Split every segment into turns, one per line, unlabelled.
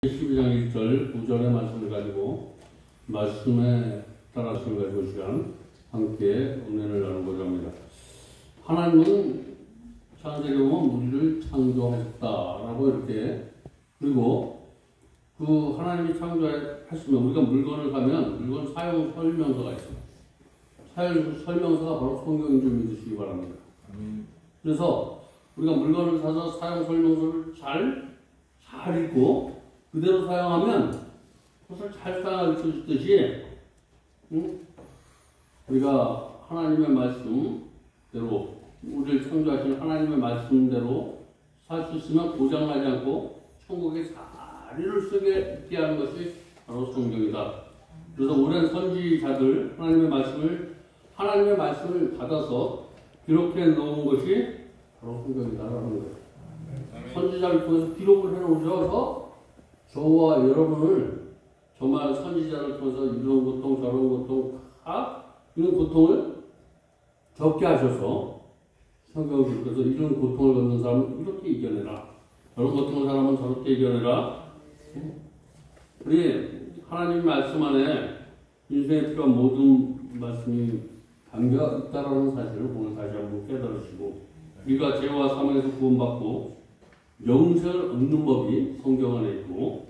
12장 1절 9절의 말씀을 가지고 말씀에 따라서 가지고 시간 함께 은혜를 나누고자 합니다. 하나님은 창세기 보면 우리를 창조하셨다라고 이렇게, 그리고 그 하나님이 창조하셨으면 우리가 물건을 사면 물건 사용 설명서가 있습니다. 사용 설명서가 바로 성경인 줄 믿으시기 바랍니다. 그래서 우리가 물건을 사서 사용 설명서를 잘 읽고 그대로 사용하면 그것을 잘 사용할 수 있듯이, 우리가 하나님의 말씀대로, 우리를 창조하신 하나님의 말씀대로 살 수 있으면 고장나지 않고 천국에 자리를 쓰게 있게 하는 것이 바로 성경이다. 그래서 오랜 선지자들 하나님의 말씀을 받아서 기록해 놓은 것이 바로 성경이다라는 거예요. 선지자를 통해서 기록을 해 놓으셔서 저와 여러분을 정말 선지자를 통해서 이런 고통 저런 고통 이런 고통을 겪게 하셔서 성경을 읽어서 이런 고통을 겪는 사람은 이렇게 이겨내라, 저런 고통을 사람은 저렇게 이겨내라. 우리 하나님 말씀 안에 인생에 필요한 모든 말씀이 담겨 있다라는 사실을 오늘 다시 한번 깨달으시고, 우리가 죄와 사망에서 구원받고 영생을 얻는 법이 성경 안에 있고,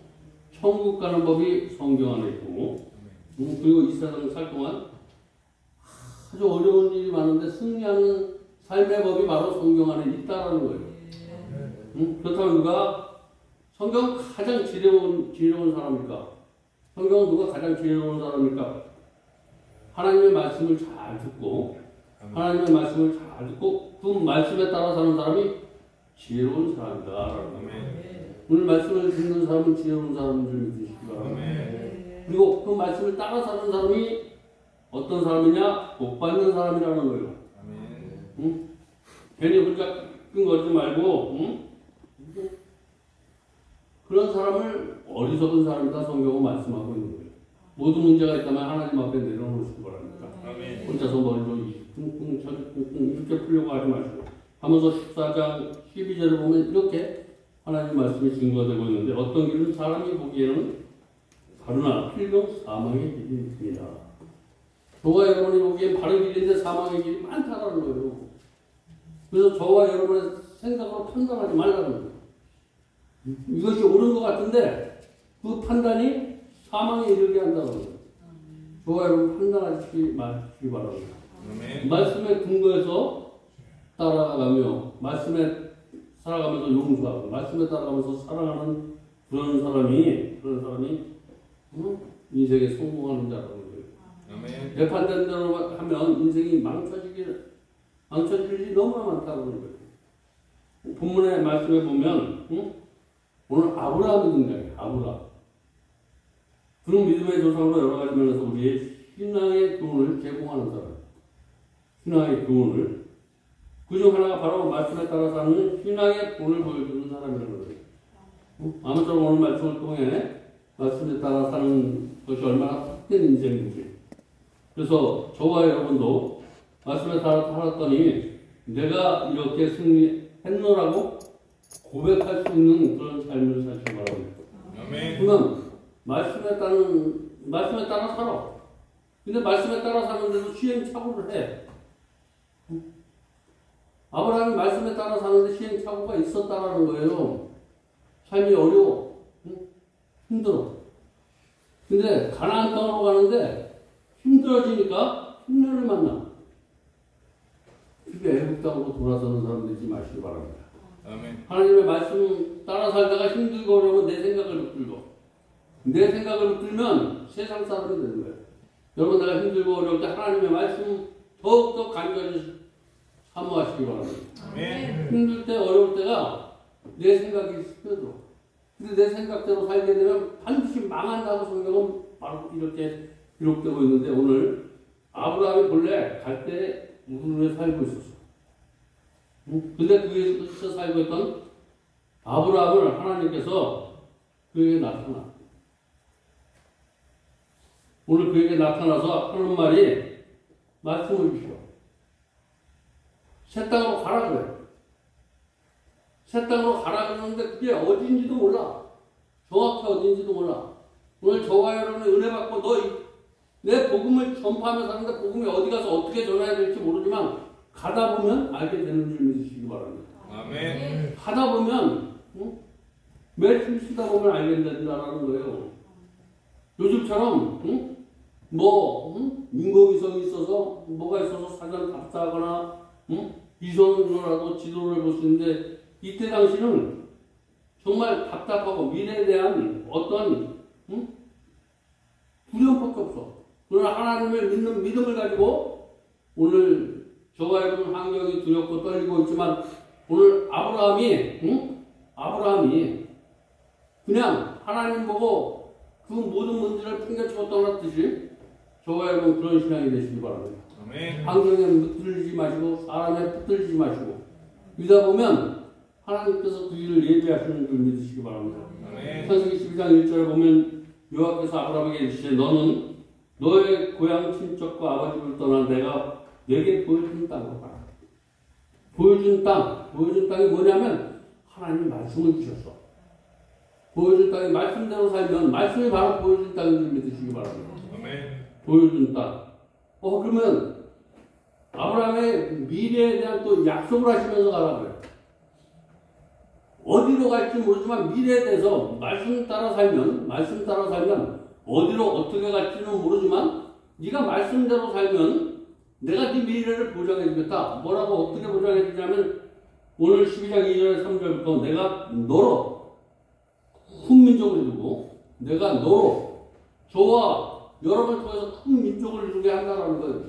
천국 가는 법이 성경 안에 있고, 그리고 이 세상 살 동안 아주 어려운 일이 많은데 승리하는 삶의 법이 바로 성경 안에 있다라는 거예요. 그렇다면 누가 성경 가장 지혜로운 사람입니까? 성경은 누가 가장 지혜로운 사람입니까? 하나님의 말씀을 잘 듣고 그 말씀에 따라 사는 사람이 지혜로운 사람이다. 오늘 말씀을 듣는 사람은 지혜로운 사람인 줄 믿으시기 바랍니다. 그리고 그 말씀을 따라 사는 사람이 어떤 사람이냐? 복 받는 사람이라는 거예요. 괜히 혼자 끙거리지 말고, 그런 사람을 어리석은 사람이다 성경은 말씀하고 있는 거예요. 모든 문제가 있다면 하나님 앞에 내려놓으시기 바랍니다. 혼자서 머리로 끙끙 이렇게 풀려고 하지 마시고, 하면서 14장 12절을 보면 이렇게 하나님 말씀이 증거가 되고 있는데, 어떤 길은 사람이 보기에는 바르나 필경 사망의 길이 있습니다. 저와 여러분이 보기엔 바른 길인데 사망의 길이 많다는 거예요. 그래서 저와 여러분의 생각으로 판단하지 말라는 거예요. 이것이 옳은 것 같은데 그 판단이 사망에 이르게 한다는 거예요. 저와 여러분 판단하지 마시기 바랍니다. 말씀에 근거해서 따라가며, 말씀에 살아가면서 용서하고, 말씀에 따라가면서 사랑하는 그런 사람이 인생에 성공하는 자라는 거예요. 배판된 대로 하면 인생이 망쳐질 일이 너무나 많다는 거예요. 본문의 말씀에 보면 오늘 아브라함이 등장해요. 아브라함. 그런 믿음의 조상으로 여러 가지 면에서 우리의 신앙의 교훈을 제공하는 사람. 신앙의 교훈을, 그중 하나가 바로 말씀에 따라 사는 신앙의 본을 보여주는 사람이라는 거예요. 아무쪼록 오늘 말씀을 통해 말씀에 따라 사는 것이 얼마나 헛된 인생인지, 그래서 저와 여러분도 말씀에 따라 살았더니 내가 이렇게 승리했노라고 고백할 수 있는 그런 삶을 사시기 바랍니다. 그러면 말씀에 따라 살아. 근데 말씀에 따라 사는데도 시행착오를 해. 아브라함이 말씀에 따라 사는데 시행착오가 있었다라는 거예요. 삶이 어려워. 힘들어. 근데 가나안 땅으로 가는데 힘들어지니까 흉년을 만나. 그게 애국 땅으로 돌아서는 사람 되지 마시기 바랍니다. 하나님의 말씀 따라 살다가 힘들고 어려우면 내 생각을 붙들면 세상 사람이 되는 거예요. 여러분, 내가 힘들고 어려울 때 하나님의 말씀 더욱더 간절히 사모하시기 바랍니다. 힘들 때, 어려울 때가 내 생각이 스며들어. 근데 내 생각대로 살게 되면 반드시 망한다고 성경은 바로 이렇게 기록되고 있는데, 오늘 아브라함이 본래 갈대 우르에 살고 있었어. 근데 그에서 살고 있던 아브라함을 하나님께서 그에게 나타나. 오늘 그에게 나타나서 하는 말이 말씀을 주시오. 새 땅으로 가라 그래. 새 땅으로 가라 그러는데 그게 어딘지도 몰라. 정확히 어딘지도 몰라. 오늘 저와 여러분의 은혜 받고 내 복음을 전파하며 사는데 복음이 어디 가서 어떻게 전해야 될지 모르지만 가다 보면 알게 되는 줄 믿으시기 바랍니다.
아멘.
가다 보면 매일 쓰다 보면 알게 된다라는 거예요. 요즘처럼 인공위성이 있어서 뭐가 있어서 사전 답사하거나 이성으로라도 지도를 볼 수 있는데 이때 당시는 정말 답답하고 미래에 대한 어떤 두려움밖에 없어. 그러나 하나님을 믿는 믿음을 가지고 오늘 저와 여러분 환경이 두렵고 떨리고 있지만 오늘 아브라함이 그냥 하나님 보고 그 모든 문제를 풍겨치고 떠났듯이 저와 여러분 그런 신앙이 되시기 바랍니다.
아멘.
환경에 붙들리지 마시고 사람에 붙들리지 마시고 이러다 보면 하나님께서 그 일을 예비하시는 줄 믿으시기 바랍니다.
아멘.
창세기 12장 1절에 보면 여호와께서 아브라함에게 이르시되 너는 너의 고향 친척과 아버지 집을 떠나 내가 내게 보여준 땅으로 가라. 보여준 땅이 뭐냐면 하나님 말씀을 주셨어. 보여준 땅이 말씀대로 살면 말씀이 바로 보여준 땅인 줄 믿으시기 바랍니다.
아멘.
보여준 땅. 그러면 아브라함의 미래에 대한 또 약속을 하시면서 가라고요. 어디로 갈지 모르지만 미래에 대해서 말씀 따라 살면 어디로 어떻게 갈지는 모르지만 네가 말씀대로 살면 내가 네 미래를 보장해 주겠다. 뭐라고 어떻게 보장해 주냐면 오늘 12장 2절 3절부터 내가 너로 큰 민족을 이루고 내가 너로 저와 여러분을 통해서 큰 민족을 이루게 한다는 거예요.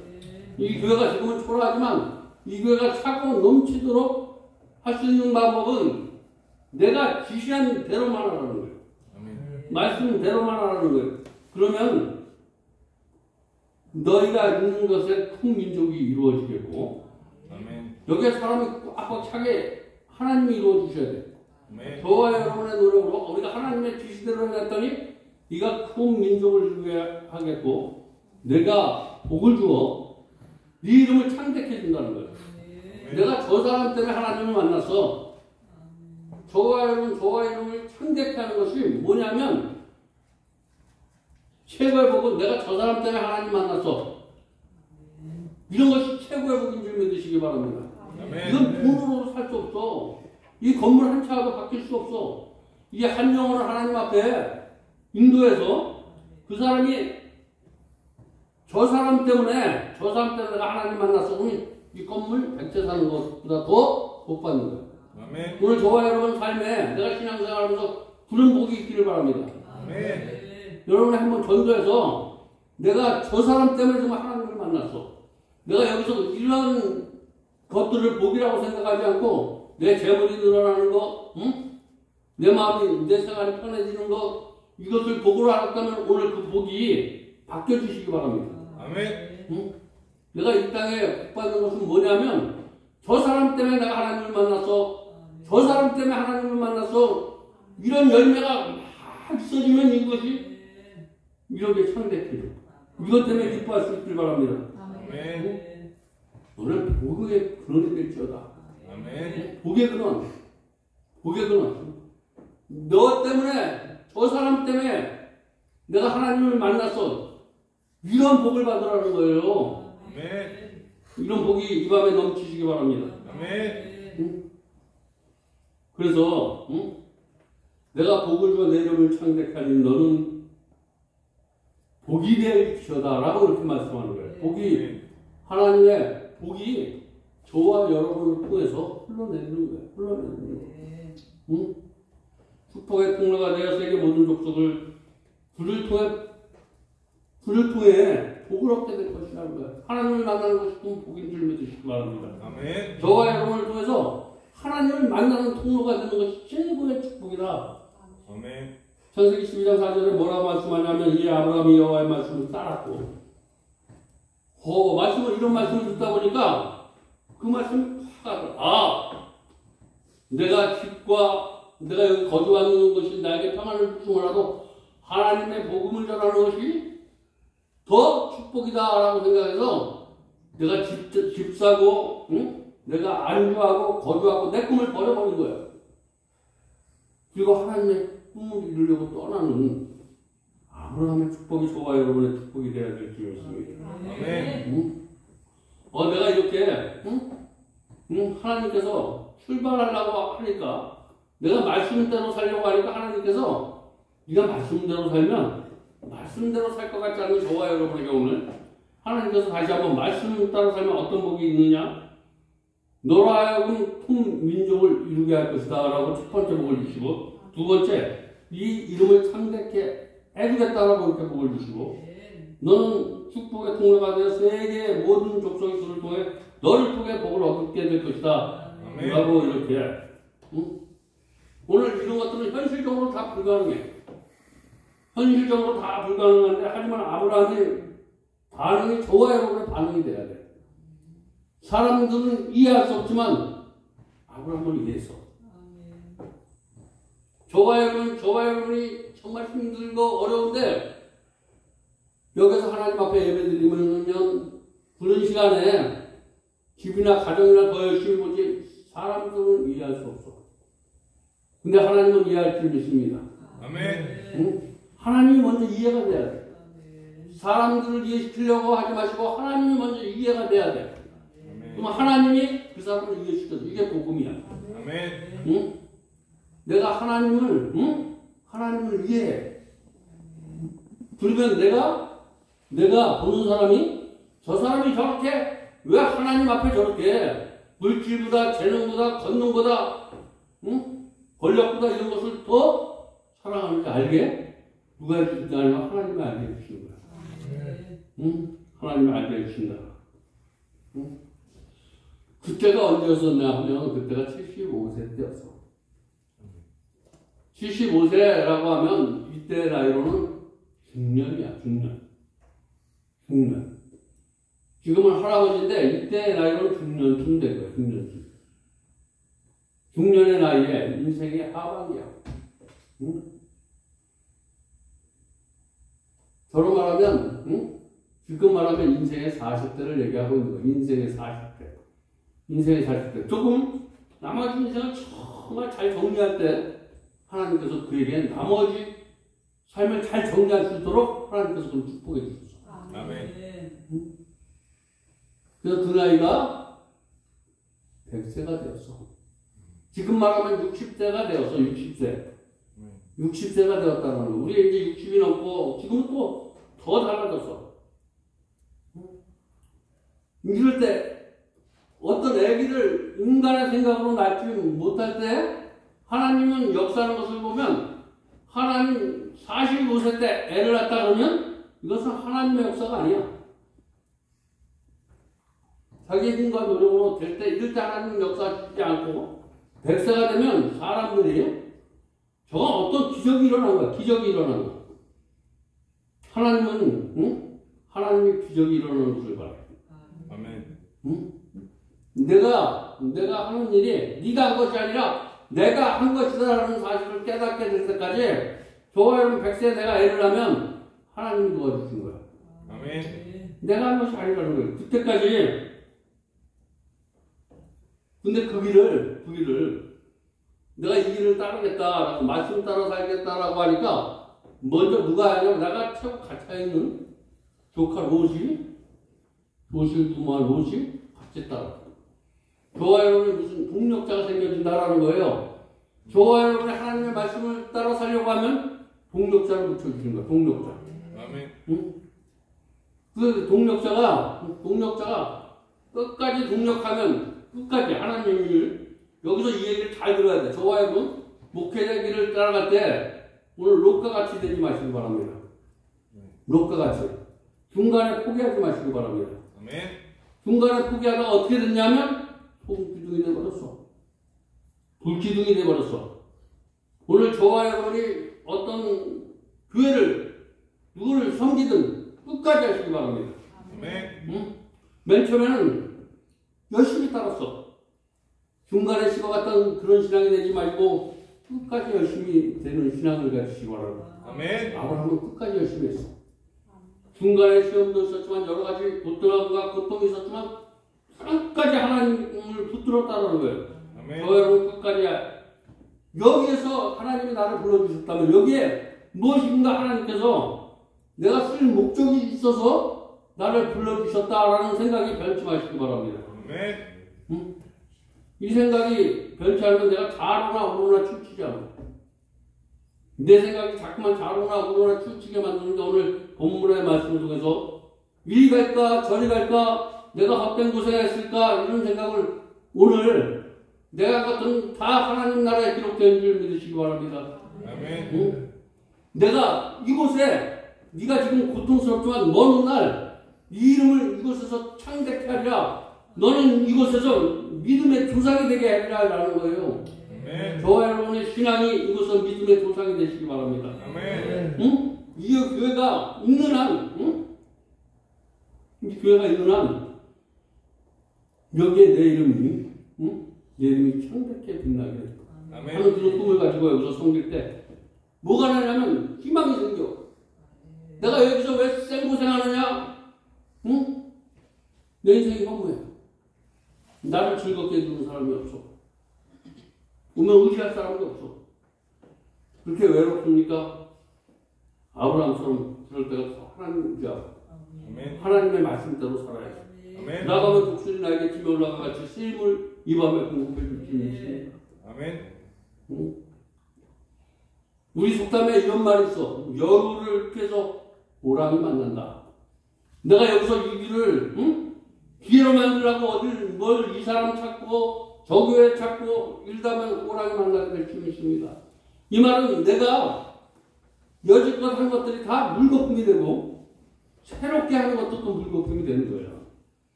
이 교회가 지금은 초라하지만 이 교회가 차고 넘치도록 할 수 있는 방법은 내가 지시한 대로만 하라는 거예요. 말씀대로만 하라는 거예요. 그러면 너희가 있는 것에 큰 민족이 이루어지겠고 여기에 사람이 꽉꽉 차게 하나님이 이루어 주셔야 돼요. 저와 여러분의 노력으로 우리가 하나님의 지시대로 해냈더니 네가 큰 민족을 이루게 하겠고 내가 복을 주어 네 이름을 창대케 준다는 거예요. 내가 저 사람 때문에 하나님을 만났어. 저와 이름을 창대케 하는 것이 뭐냐면 최고의 복은 내가 저 사람 때문에 하나님 만났어. 이런 것이 최고의 복인 줄 믿으시기 바랍니다. 이건 돈으로 살 수 없어. 이 건물 한 차도 바뀔 수 없어. 이게 한 영혼을 하나님 앞에 인도해서 그 사람이 저 사람 때문에 내가 하나님 만났어. 그러면 이 건물 100채 사는 것보다 더 복 받는 거예요.
아멘.
오늘 저와 여러분 삶에 내가 신앙생활하면서 그런 복이 있기를 바랍니다.
아멘.
여러분이 한번 전도해서 내가 저 사람 때문에 정말 하나님을 만났어. 내가 여기서 이런 것들을 복이라고 생각하지 않고 내 재물이 늘어나는 거, 내 마음이 내 생활이 편해지는 거 이것을 복으로 알았다면 오늘 그 복이 바뀌어주시기 바랍니다.
아멘.
내가 이 땅에 복 받는 것은 뭐냐면 저 사람 때문에 내가 하나님을 만났어. 저 사람 때문에 하나님을 만났어. 이런 열매가 막 있어지면 이것이 이렇게 창대해져. 이것 때문에 기뻐할 수 있길 바랍니다.
아멘.
오늘 복의 근원이 될지어다.
아멘.
복의 근원. 너 때문에 저 사람 때문에 내가 하나님을 만났어. 이런 복을 받으라는 거예요.
아멘.
이런 복이 이 밤에 넘치시기 바랍니다.
아멘.
그래서 내가 복을 주어 내 이름을 창대하니 너는 복이 될지어다 라고 이렇게 말씀하는 거예요. 복이 하나님의 복이 저와 여러분을 통해서 흘러내리는 거예요. 축복의 통로가 되어 세계 모든 족속을 불을 통해 복을 얻게 될 것이라는 거예요. 하나님을 만나는 것이 큰 복인 줄 믿으시기 바랍니다.
아멘.
저와 여러분을 통해서 하나님을 만나는 통로가 되는 것이 최고의 축복이다.
아멘.
창세기 12장 4절에 뭐라고 말씀하냐면 이 아브라함이 여호와의 말씀을 따랐고 이런 말씀을 듣다 보니까 그 말씀이 확 내가 여기 거주하는 것이 나에게 평안을 주지 몰라도 하나님의 복음을 전하는 것이 더 축복이다라고 생각해서 내가 집 사고 내가 안주하고 거주하고 내 꿈을 버려버린 거예요. 그리고 하나님의 꿈을 이루려고 떠나는 아브라함의 축복이 저와 여러분의 축복이 되어야 될 줄 믿습니다.
아멘.
내가 이렇게 하나님께서 출발하려고 하니까 내가 말씀대로 살려고 하니까 하나님께서 네가 말씀대로 살면 말씀대로 살 것 같지 않은 저와 여러분의 경우는 하나님께서 다시 한번 말씀 따라 살면 어떤 복이 있느냐? 너로 하여금 큰 민족을 이루게 할 것이다 라고 첫 번째 복을 주시고, 두 번째 이 이름을 창대케 해주겠다라고 이렇게 복을 주시고, 너는 축복의 통로가 되어 세계의 모든 족속의 수를 통해 너를 통해 복을 얻게 될 것이다 라고 이렇게 오늘 이런 것들은 현실적으로 다 불가능해. 현실적으로 다 불가능한데, 하지만 아브라함의 반응이 저와 여러분의 반응이 돼야 돼. 사람들은 이해할 수 없지만 아브라함은 이해했어. 저와 여러분이 정말 힘들고 어려운데 여기서 하나님 앞에 예배드리면 그런 시간에 집이나 가정이나 더 열심히 보지 사람들은 이해할 수 없어. 근데 하나님은 이해할 줄 믿습니다.
아멘.
하나님이 먼저 이해가 돼야 돼. 사람들을 이해시키려고 하지 마시고 하나님이 먼저 이해가 돼야 돼. 그럼 하나님이 그 사람을 이해시켜줘. 이게 복음이야.
아멘.
내가 하나님을 이해해. 그러면 내가 보는 사람이 저 사람이 저렇게 왜 하나님 앞에 저렇게 물질보다 재능보다 권능보다 권력보다 이런 것을 더 사랑하는지 알게 누가 해주신지 아니면 하나님이 알게 해주시는 거야. 하나님이 알게 해주신다. 그때가 언제였었냐 하면 그때가 75세 때였어. 75세라고 하면 이때 나이로는 중년이야. 중년. 지금은 할아버지인데 이때 나이로는 중년쯤 된 거야. 중년쯤. 중년의 나이에 인생의 하반기야. 저로 말하면 지금 말하면 인생의 40대를 얘기하고 있는 거야. 인생의 40대. 조금 나머지 인생을 정말 잘 정리할 때 하나님께서 그에게 나머지 삶을 잘 정리할 수 있도록 하나님께서 그걸 축복해 주셨어.
아멘.
그래서 그 나이가 100세가 되었어. 지금 말하면 60세가 되었어. 60세가 되었다는 거. 우리 이제 60이 넘고 지금은 또 더 달라졌어. 이럴 때 어떤 애기를 인간의 생각으로 낳지 못할 때 하나님은 역사하는 것을 보면 하나님 45세 때 애를 낳았다 그러면 이것은 하나님의 역사가 아니야. 자기 힘과 노력으로 될 때 이럴 때 하나님은 역사하지 않고 100세가 되면 사람들이 저건 어떤 기적이 일어난 거야. 기적이 일어난 거야. 하나님은 하나님의 기적이 일어나는 것을 봐요.
아멘.
내가 하는 일이 네가 한 것이 아니라 내가 한 것이다라는 사실을 깨닫게 될 때까지 저와 여러분 100세 내가 애를 낳으면 하나님이 도와주신 거야.
아멘.
내가 한 것이 아니라는 거예요. 그때까지. 근데 그 길을 내가 이 길을 따르겠다라고 말씀 따라 살겠다라고 하니까 먼저 누가 하냐면 내가 최고 갇혀있는 조카 롯이 같이 따라. 저와 여러분이 무슨 동력자가 생겨진다라는 거예요. 저와 여러분이 하나님의 말씀을 따라 살려고 하면 동력자를 붙여주시는 거예요. 동력자.
아멘.
그 동력자가 끝까지 동력하면 끝까지 하나님을 여기서 이 얘기를 잘 들어야 돼. 저와 여러분 목회자 길을 따라갈 때 오늘 롯과 같이 되지 마시기 바랍니다. 롯과 같이 중간에 포기하지 마시기 바랍니다.
아멘.
중간에 포기하다가 어떻게 됐냐면 소금기둥이 돼버렸어. 불기둥이 돼버렸어. 오늘 저와 여러분이 어떤 교회를 누구를 섬기든 끝까지 하시기 바랍니다.
아멘.
맨 처음에는 열심히 따랐어. 중간에 식어갔던 그런 신앙이 되지 말고 끝까지 열심히 되는 신앙을 가지시기 바랍니다.
아멘.
아브라함은 끝까지 열심히 했어. 중간에 시험도 있었지만 여러 가지 고통과 고통이 있었지만 끝까지 하나님을 붙들었다는 거예요.
아멘.
저 여러분 끝까지 여기에서 하나님이 나를 불러주셨다면 여기에 무엇인가 하나님께서 내가 쓸 목적이 있어서 나를 불러주셨다라는 생각이 변치 마시기 바랍니다.
아멘.
응? 이 생각이 변치 않으면 내가 좌로나 우로나 치우치지 않아. 내 생각이 자꾸만 좌로나 우로나 치우치게 만드는데 오늘 본문의 말씀을 통해서 이리 갈까 저리 갈까 내가 헛된 고생했을까 이런 생각을 오늘 내가 같은 다 하나님 나라에 기록된 줄 믿으시기 바랍니다.
아멘.
응? 내가 이곳에 네가 지금 고통스럽지만 먼 날 이 이름을 이곳에서 창대케 하리라. 너는 이곳에서 믿음의 조상이 되게 하리라 라는 거예요.
아멘.
저와 여러분의 신앙이 이곳에서 믿음의 조상이 되시기 바랍니다.
아멘.
응? 이 교회가 있는 한, 응? 이 교회가 있는 한 여기에 내 이름이, 응? 내 이름이 창백해 빛나게
아멘.
하는 그런 꿈을 가지고 여기서 섬길 때 뭐가 나냐면 희망이 생겨. 내가 여기서 왜 생고생하느냐? 응? 내 인생이 허무해. 나를 즐겁게 해주는 사람이 없어. 오면 의지할 사람도 없어. 그렇게 외롭습니까? 아브라함처럼 그럴 때가 하나님 의지하고
아멘.
하나님의 말씀대로 살아야지.
아멘.
나가면 독수리 나에게 치며 올라가 같이 씹을 이 밤에 공급해 줄 줄이 있습니다.
아멘.
응? 우리 속담에 이런 말이 있어. 여우를 피해서 호랑이 만난다. 내가 여기서 이 길을 응? 기회로 만들라고 어딜 뭘 이 사람 찾고 저 교회 찾고 이러다면 호랑이 만나게 될 수 있습니다. 이 말은 내가 여지껏 한 것들이 다 물거품이 되고 새롭게 하는 것도 또 물거품이 되는 거예요.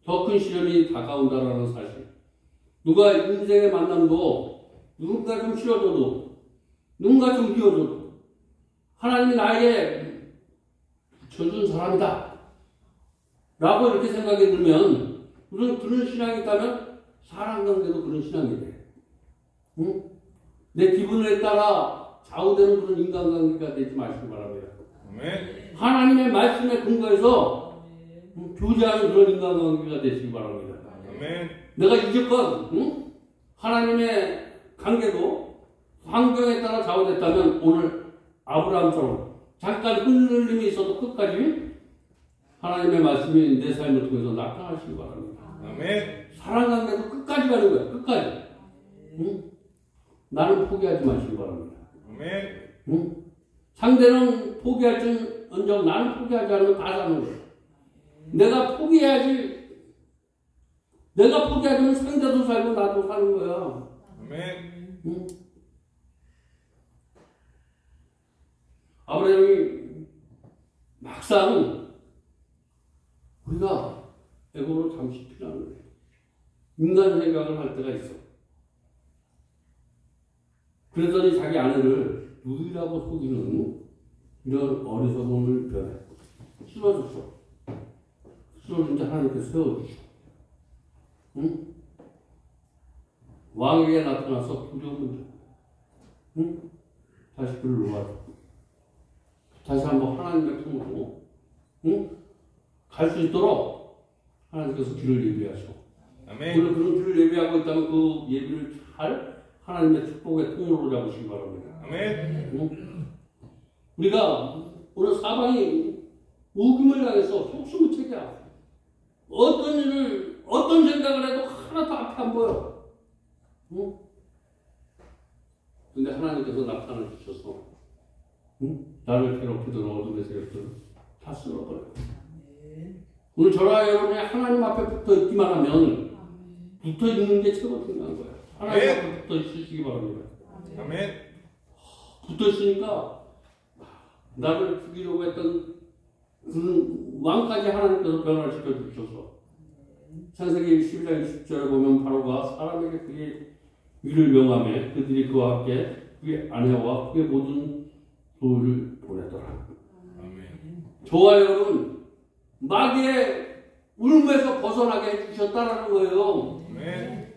더 큰 시련이 다가온다라는 사실. 누가 인생의 만남도 누군가 좀 싫어져도 누군가 좀 미워져도 하나님이 나에게 붙여준 사람이다 라고 이렇게 생각이 들면 우리는 그런 신앙이 있다면 사람관계도 그런 신앙이 돼. 응? 내 기분에 따라 좌우되는 그런 인간관계가 되지 마시기 바랍니다.
아멘.
하나님의 말씀에 근거해서 교제하는 그런 인간관계가 되시기 바랍니다.
아멘.
내가 이제껏 응? 하나님의 관계도 환경에 따라 좌우됐다면 오늘 아브라함처럼 잠깐 흔들림이 있어도 끝까지 하나님의 말씀이 내 삶을 통해서 나타나시기 바랍니다.
아멘.
사랑 관계도 끝까지 가는 거야. 끝까지. 응? 나는 포기하지 마시기 바랍니다.
아멘.
응? 상대는 포기할지언정 나는 포기하지 않으면 다 사는 거야. 내가 포기해야지. 내가 포기하면 상대도 살고 나도 사는 거야.
아멘.
응? 아브라함이 막상 우리가 에고로 잠시 필요한 거예요. 인간 생각을 할 때가 있어. 그랬더니 자기 아내를 누이라고 속이는 이런 어리석음을 변해. 쓸어줬어. 쓸어준 자 하나님께서 세워주셔. 응? 왕에게 나타나서 두려움을 줘. 응? 다시 그를 놓아줘. 다시 한번 하나님의 품으로 응? 갈 수 있도록 하나님께서 길을 예비하시고
아멘.
오늘 그런 길을 예비하고 있다면 그 예비를 잘 하나님의 축복의 통로로 잡으시기 바랍니다.
아멘.
응? 우리가 오늘 사방이 우금을 당해서 속수무책이야. 어떤 일을 어떤 생각을 해도 하나도 앞에 안 보여. 응? 근데 하나님께서 나타나 주셔서 응? 나를 괴롭히던 어둠의 세력들을 다 쓸어버려요. 오늘 저와 여러분이 하나님 앞에 붙어 있기만 하면 붙어 있는 게 최고 중요한 거예요. 하나님 앞에 붙어 있으시기 바랍니다.
아멘.
붙어 있으니까 나를 죽이려고 했던 그 왕까지 하나님께서 변화시켜 주셔서 창세기 11장 20절에 보면 바로가 사람에게 그의 위를 명하며 그들이 그와 함께 그의 아내와 그의 모든 소유를 보내더라.
아멘.
저와 여러분 마귀의 울음에서 벗어나게 해주셨다라는 거예요.
아멘.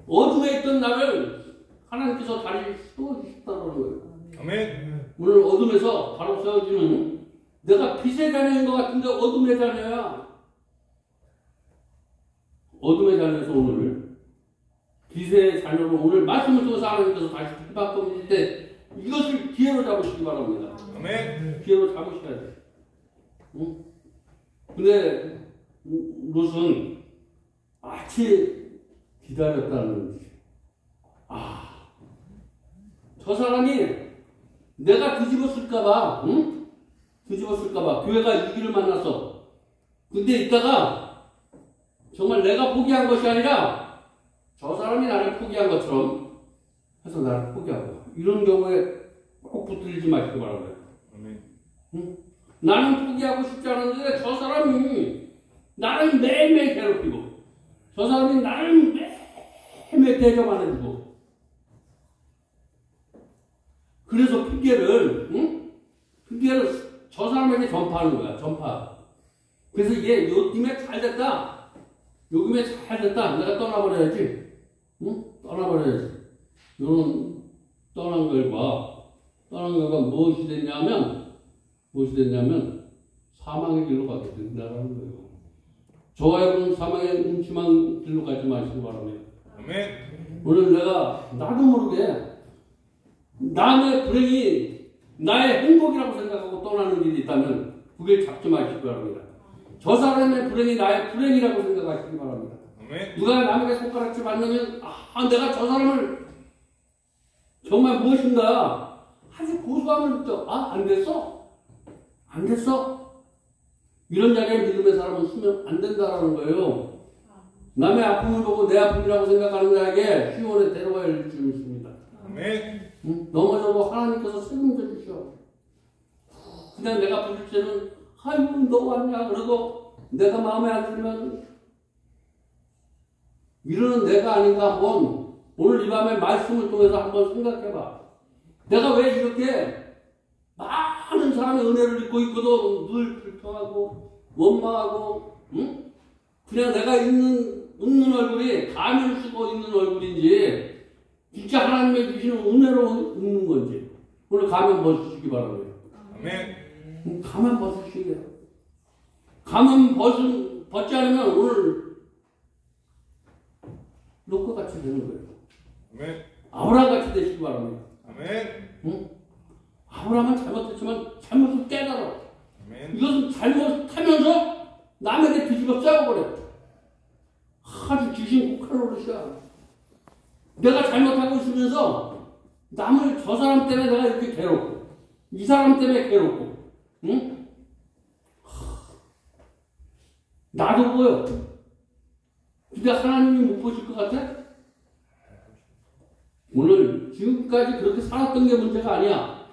어둠에 있던 나를 하나님께서 다시 세워주셨다는 거예요.
아멘.
오늘 어둠에서 바로 세워지는 내가 빛의 자녀인 것 같은데 어둠의 자녀야. 어둠의 자녀에서 오늘 기세의 자녀로 오늘 말씀을 통해서 하나님께서 다시 바꿔드릴 때 이것을 기회로 잡으시기 바랍니다.
아멘.
기회로 잡으셔야 돼. 응? 근데 롯은 마치 기다렸다는 거지. 저 사람이 내가 뒤집었을까봐, 응? 뒤집었을까봐 교회가 이 길을 만났어. 근데 이따가 정말 내가 포기한 것이 아니라 저 사람이 나를 포기한 것처럼 해서 나를 포기하고 이런 경우에 꼭 붙들리지 마시기 바랍니다. 응? 나는 포기하고 싶지 않았는데 저 사람이 나를 매일매일 괴롭히고 저 사람이 나를 매일매일 대접안해주고 그래서 핑계를 저 사람에게 전파하는 거야. 전파. 그래서 얘 요즘에 잘됐다. 요즘에 잘됐다. 내가 떠나버려야지. 응? 떠나버려야지. 요런 떠난 결과 무엇이 됐냐면 사망의 길로 가게 된다는 거예요. 저와 여러분 사망의 음침한 길로 가지 마시기 바랍니다.
아멘.
오늘 내가 나도 모르게 남의 불행이 나의 행복이라고 생각하고 떠나는 일이 있다면 그걸 잡지 마시기 바랍니다. 저 사람의 불행이 나의 불행이라고 생각하시기 바랍니다.
아멘.
누가 남에게 손가락질 받으면 내가 저 사람을 정말 무엇인가 아주 고소함을 느껴. 안 됐어? 안 됐어? 이런 자리에 믿음의 사람은 쓰면 안 된다라는 거예요. 남의 아픔을 보고 내 아픔이라고 생각하는 자에게 시온에 데려가야 할 줄 믿습니다.
아멘.
넘어져도 하나님께서 책임져 주셔. 그냥 내가 부를 때는 아이고 너 왔냐 그러고 내가 마음에 안 들면 이러는 내가 아닌가 한번 오늘 이 밤에 말씀을 통해서 한번 생각해봐. 내가 왜 이렇게 많은 사람의 은혜를 입고 있고도 늘 불평하고 원망하고 응? 그냥 내가 웃는 얼굴이 가면을 쓰고 있는 얼굴인지 진짜 하나님의 주시는 은혜로 웃는 건지 오늘 가면 벗으시기 바랍니다.
아멘.
가면 벗으시게요. 가면 벗지 않으면 오늘 롯과 같이 되는 거예요.
아멘.
아브라함 같이 되시기 바랍니다.
아멘.
응? 아브라함은 잘못했지만 잘못을 깨달아.
아멘.
이것은 잘못하면서 남에게 뒤집어 싸워버려. 아주 귀신 국할 노릇이야. 내가 잘못하고 있으면서 남을 저 사람 때문에 내가 이렇게 괴롭고 이 사람 때문에 괴롭고 응? 나도 보여. 근데 하나님이 못 보실 것 같아? 오늘 지금까지 그렇게 살았던 게 문제가 아니야.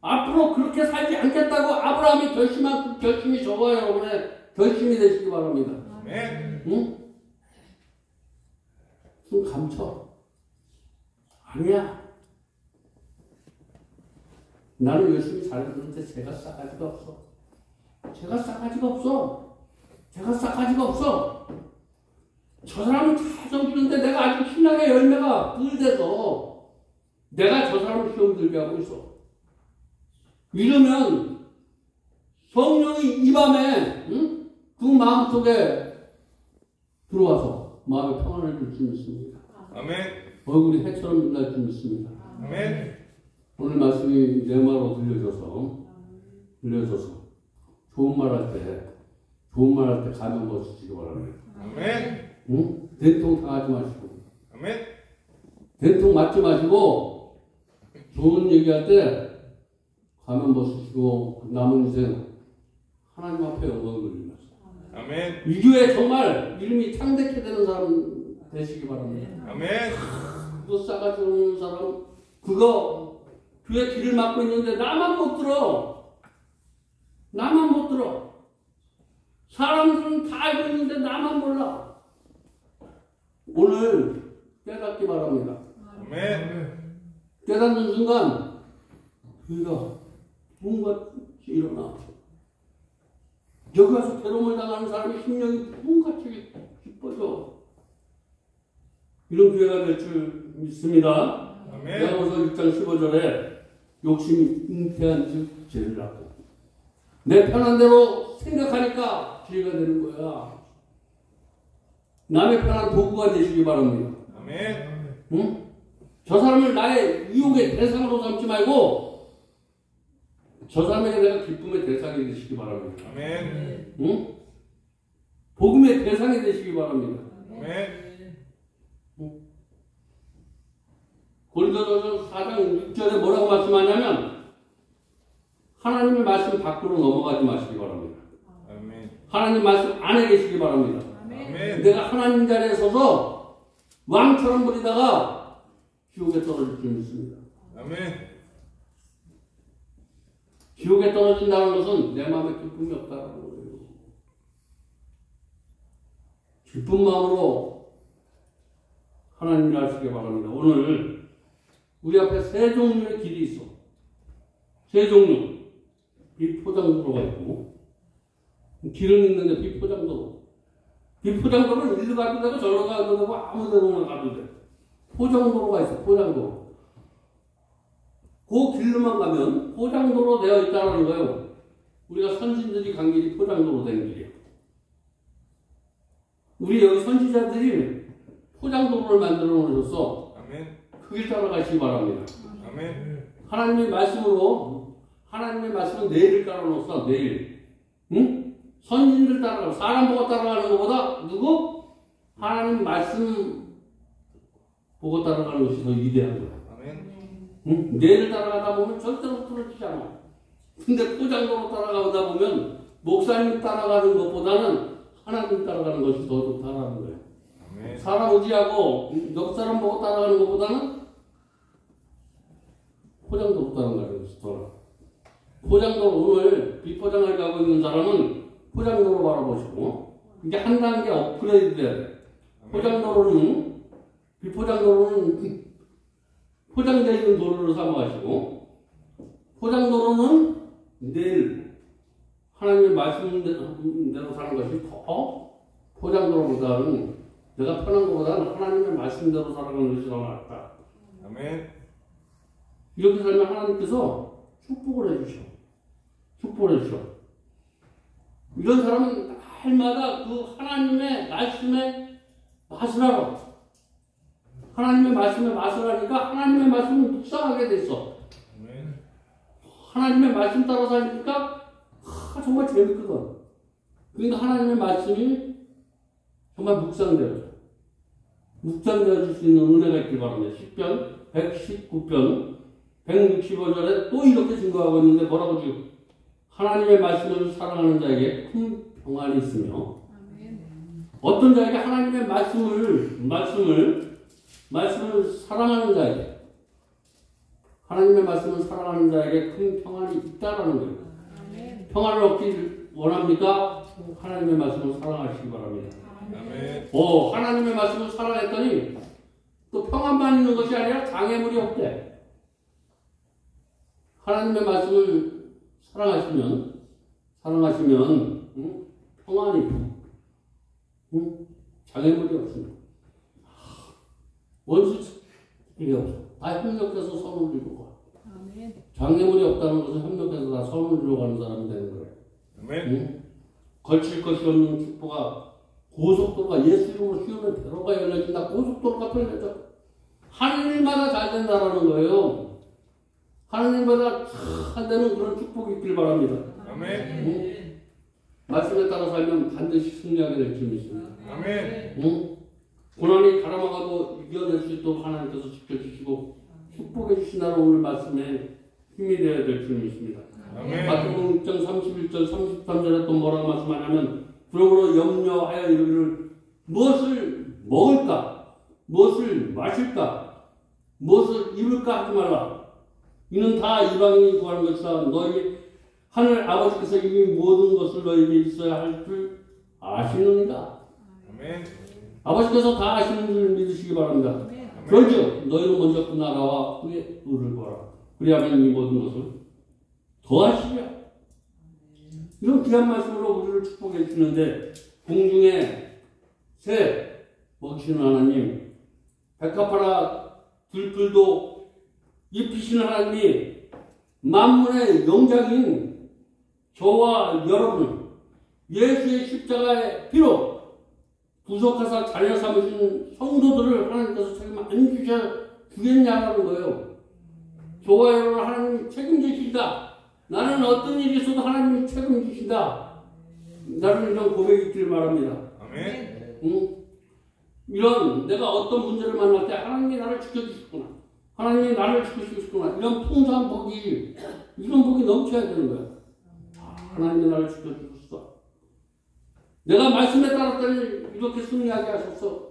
앞으로 그렇게 살지 않겠다고 아브라함이 결심한 그 결심이 저와 여러분의 결심이 되시기 바랍니다.
아멘.
응? 좀 감춰. 아니야. 나는 열심히 잘했는데 제가 싸가지가 없어. 제가 싸가지가 없어. 저 사람은 잘 섬기는데 내가 아주 신앙의 열매가 뿔돼서 내가 저 사람을 시험 들게 하고 있어. 이러면 성령이 이 밤에 응? 그 마음속에 들어와서 마음의 평안을 줄 수 있습니다.
아멘.
얼굴이 해처럼 빛날 줄 믿습니다.
아멘.
오늘 말씀이 내 말로 들려줘서 좋은 말 할 때 가면 벗으시기 바랍니다.
아멘.
응? 된통 당하지 마시고
아멘.
된통 맞지 마시고 좋은 얘기할 때 가면 벗으시고 남은 인생 하나님 앞에 영광을 돌리면서
아멘.
이 교회 정말 이름이 창대케 되는 사람 되시기 바랍니다.
아멘.
그거 싸가지 없는 사람 그거 교회 길을 막고 있는데 나만 못 들어. 사람들은 다 알고 있는데 나만 몰라. 오늘 깨닫기 바랍니다.
아멘.
깨닫는 순간 그가 뭔가 일어나. 여기 와서 괴로움을 당하는 사람의 심령이 붕같이 기뻐져. 이런 교회가 될 줄 믿습니다.
아멘.
야고보서 6장 15절에 욕심이 잉태한 즉 죄를 낳고 내 편한 대로 생각하니까 죄가 되는 거야. 남의 편한 도구가 되시기 바랍니다.
아멘.
응? 저 사람을 나의 유혹의 대상으로 삼지 말고 저 사람에게 내가 기쁨의 대상이 되시기 바랍니다.
아멘.
응? 복음의 대상이 되시기 바랍니다.
아멘.
고린도전서 4장 6절에 뭐라고 말씀하냐면 하나님의 말씀 밖으로 넘어가지 마시기 바랍니다.
아멘.
하나님 말씀 안에 계시기 바랍니다.
아멘.
내가 하나님 자리에 서서 왕처럼 부리다가 지옥에 떨어질 줄 믿습니다.
아멘.
지옥에 떨어진다는 것은 내 마음에 기쁨이 없다는 거예요. 기쁜 마음으로 하나님을 하시기 바랍니다. 오늘 우리 앞에 세 종류의 길이 있어. 세 종류. 비포장도로가 있고 길은 있는데 비포장도로. 비포장도로는 일로 가도 되고 절로 가도 되고 아무 데나 가도 돼. 포장도로가 있어. 포장도로. 그 길로만 가면 포장도로 되어 있다는 거예요. 우리가 선진들이 간 길이 포장도로 된 길이에요. 우리 여기 선지자들이 포장도로를 만들어 놓으셨어.
아멘.
그 길 따라가시기 바랍니다.
아멘.
하나님의 말씀으로, 하나님의 말씀은 내일을 깔아놓았어. 내일. 응? 선진들 따라가고 사람 보고 따라가는 것보다 누구? 하나님 말씀 보고 따라가는 것이 더 위대한 거야.
아멘.
응? 내일을 따라가다 보면 절대로 틀어지지 않아. 근데 포장도로 따라가다 보면 목사님 따라가는 것보다는 하나님 따라가는 것이 더 좋다는 거예요.
아멘.
사람 의지하고 옆 사람 보고 따라가는 것보다는 포장도로 따라가는 것이 더 나아. 포장도로 오늘 비포장을 가고 있는 사람은 포장도로 바라보시고 이게 한 단계 업그레이드 돼야 돼. 포장도로는 비포장도로는 포장되어 있는 도로를 삼아가시고 포장도로는 내일 하나님의 말씀대로 사는 것이 더 포장도로보다는 내가 편한 것보다는 하나님의 말씀대로 살아가는 것이 더 낫다.
아멘.
이렇게 살면 하나님께서 축복을 해주셔. 축복을 해주셔. 이런 사람은 날마다 그 하나님의 말씀에 맛을 알아. 하나님의 말씀에 맛을 하니까 하나님의 말씀을 묵상하게 돼 있어.
아멘.
하나님의 말씀 따라 살니까 정말 재밌거든. 그러니까 하나님의 말씀이 정말 묵상되어져. 묵상되어질 수 있는 은혜가 있길 바랍니다. 10편, 119편, 165절에 또 이렇게 증거하고 있는데 뭐라고 지금 하나님의 말씀을 사랑하는 자에게 큰 평안이 있으며 어떤 자에게 하나님의 말씀을 사랑하는 자에게 하나님의 말씀을 사랑하는 자에게 큰 평안이 있다라는 거예요. 평안을 얻기 원합니까? 하나님의 말씀을 사랑하시기 바랍니다.
아멘.
하나님의 말씀을 사랑했더니 또 평안만 있는 것이 아니라 장애물이 없대. 하나님의 말씀을 사랑하시면 평안이 있고 장애물이 없습니다. 원수 이게 없어. 다 협력해서 선을 이루고 가. 장애물이 없다는 것은 협력해서 다 선을 이루고 가는 사람이 되는 거예요.
아멘.
걸칠 것이 없는 축복가 고속도로가 예수 이름으로 휘우면 대로가 열려진다. 고속도로가 펼쳐져. 하늘마다 잘 된다라는 거예요. 하늘마다 잘 되는 그런 축복이 있길 바랍니다.
아멘.
말씀에 따라 살면 반드시 승리하게 될 줄 믿습니다.
아멘.
고난이 가라마가도 이겨낼 수 있도록 하나님께서 지켜주시고 축복해 주신다는 오늘 말씀에 힘이 되어야 될 줄 믿습니다.
아멘.
마태복음 6장 31절 33절에 또 뭐라고 말씀하냐면 그러므로 염려하여 이르기를 무엇을 먹을까 무엇을 마실까 무엇을 입을까 하지 말라. 이는 다 이방인이 구하는 것이다. 너희 하늘 아버지께서 이미 모든 것을 너희에게 있어야 할 줄 아시느니라.
아멘.
아버지께서 다 아시는 줄 믿으시기 바랍니다. 그런즉 너희는 먼저 그 나라와 그의 의를 구하라. 그리하면 이 모든 것을 더하시리라. 이런 귀한 말씀으로 우리를 축복해 주시는데 공중에 새 먹이시는 하나님, 백합화라 들풀도 입히시는 하나님이 만문의 영장인 저와 여러분 예수의 십자가의 피로 부속하사 자녀 삼으신 성도들을 하나님께서 책임 안 주겠냐는 거예요. 좋아요를 하나님이 책임지신다. 나는 어떤 일이 있어도 하나님이 책임지신다. 나는 이런 고백이 있기를 바랍니다.
아멘.
응? 이런 내가 어떤 문제를 만날 때 하나님이 나를 지켜주시구나. 하나님이 나를 지켜주시구나. 이런 풍성한 복이, 이런 복이 넘쳐야 되는 거야. 하나님이 나를 지켜주셨어. 내가 말씀에 따랐더니 이렇게 승리하게 하셨어.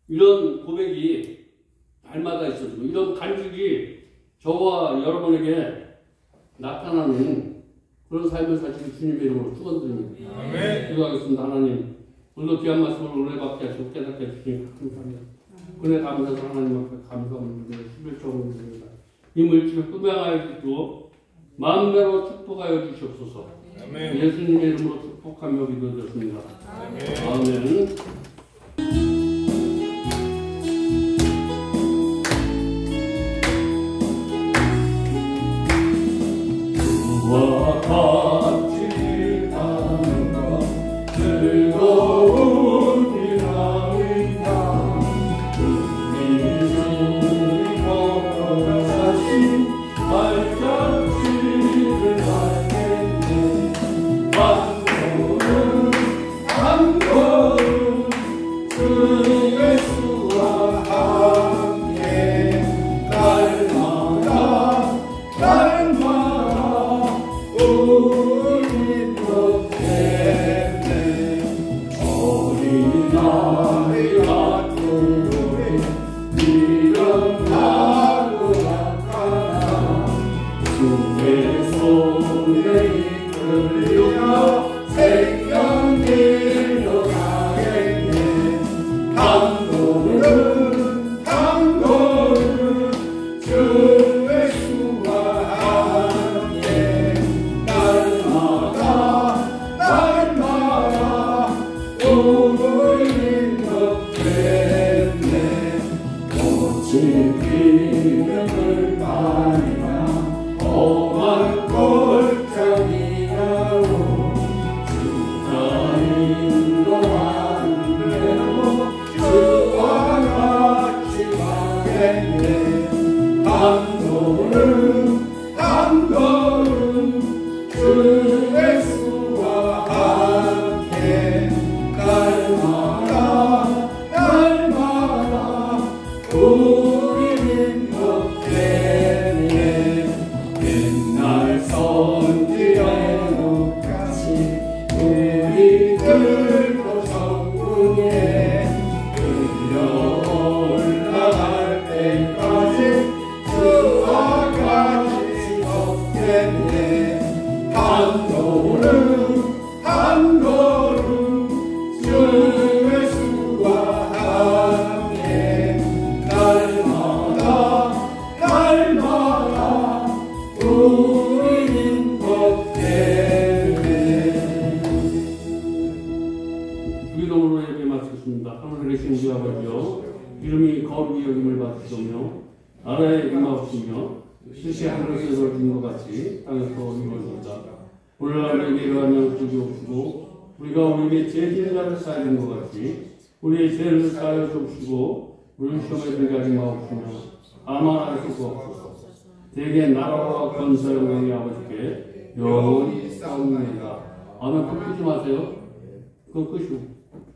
이런 고백이 날마다 있어지고 이런 간증이 저와 여러분에게 나타나는 그런 삶을 사실 주님의 이름으로 축원드립니다.
아멘.
기도하겠습니다. 하나님, 오늘도 귀한 말씀을 은혜받게 하시고 깨닫게 해주시니 감사합니다. 은혜 감사해서 하나님 앞에 감사합니다. 11조를 드립니다. 이 물질을 꾸며하여 주시고 마음대로 축복하여 주시옵소서.
아멘.
예수님의 이름으로 축복하며 기도드렸습니다.
아멘.
아멘. 와 같이 가는 것 즐거운 일하리라. 주님이 걸어가신 발자취를 알겠네. 한 걸음 주 예수와 함께 날마다 우리 높겠네. 어린아이 같은 우리 일어나고 나가나 주의 손에 이끌려 생명 일어나겠네. 한 걸음 주 예수와 함께 날마다 우리 높겠네. 꽃이 피는 물가니나 험한 골짜기라고 주가 인도하는 대로 주와 같이 가겠네. 한 걸음 주 예수와 함께 날마다 우리는 높겠네. 옛날 선지자의 같이 우리들도 성궁에 끌려 올라갈 때까지 주와 같이 걷겠네. 한 걸음 주 예수와 함께 날마다 우리는 걷겠네. 주기도문으로 예배 마치겠습니다. 하늘에 계신 우리 아버지여, 이름이 거룩히 여김을 받으시며 나라에 임하옵시며 뜻이 하늘에서 이루어진 것 같이 땅에서 이루어집니다. 오늘 우리에게 이러한 주기 없시고 우리가 우리에게 죄진 자를 사하는 것 같이 우리의 죄를 사하여 주시고 우리를 시험에 들게 하지 마옵시며 다만 하실 수 없소서. 대개 나라와 권세 영광이 아버지께 영원히 싸웁니다. 아멘. 그거 끄지 마세요. 그건 끄시고